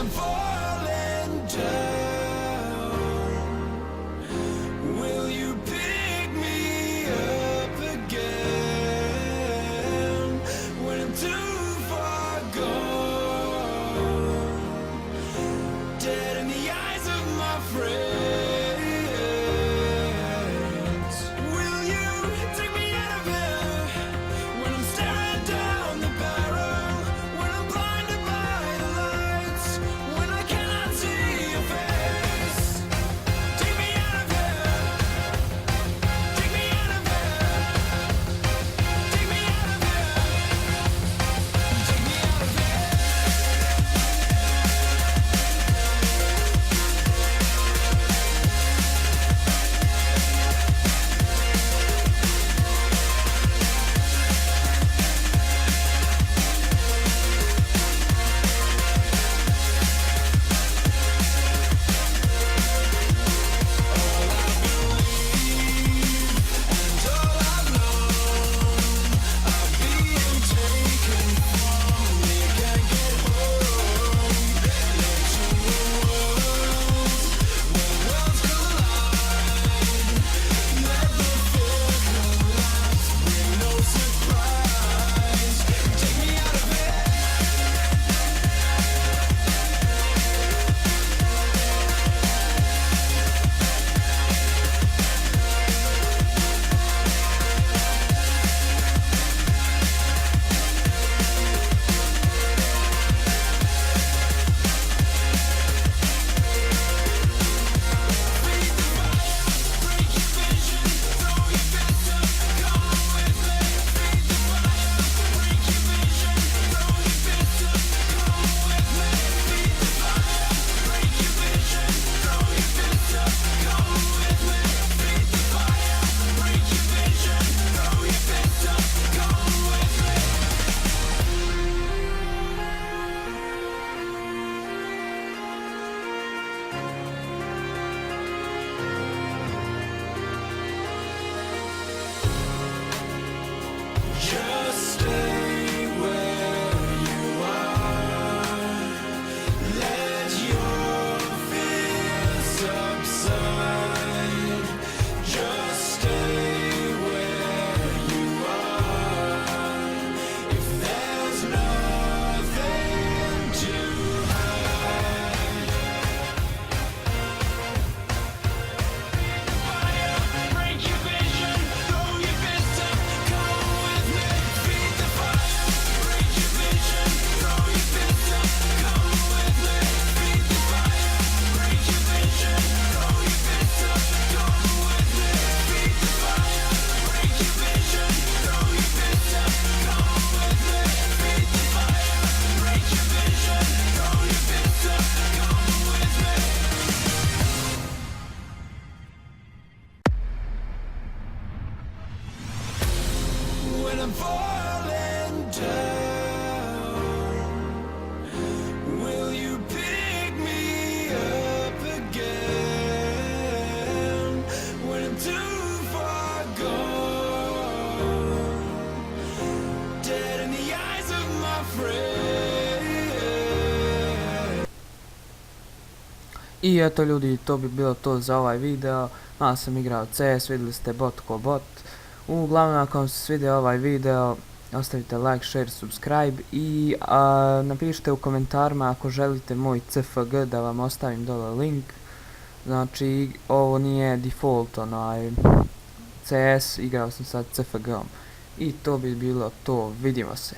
I'm falling down, will you pick me up again when I'm too far gone, dead in the eyes of my friends? Will you take me out of here when I'm staring down the barrel, when I'm blinded by the lights, when I cannot see your face? Take me out of here, take me out of here, take me out of here, take me out of here. Just stay where you are. Let your fears subside. Just stay where you are. If there's nothing to hide. Fire, break your vision, throw your fists up, come with me. Feed the fire, break your vision, throw your fists up, come with me. Feed the fire, break your vision, throw your fists up, come with me. Feed the fire, break your vision, throw your fists up, come with me. Feed the fire, break your vision, throw your fists up, come with me. When I'm falling down, will you pick me up again when I'm too far gone, dead in the eyes of my friends? I eto ljudi, to bi bilo to za ovaj video. Malo sam igrao CS, vidjeli ste bot ko bot. Uglavnom, ako vam se svidio ovaj video, ostavite like, share, subscribe i napišite u komentarima ako želite moj CFG da vam ostavim dole link. Znači, ovo nije default CS, igrao sam sad CFG-om. I to bi bilo to, vidimo se.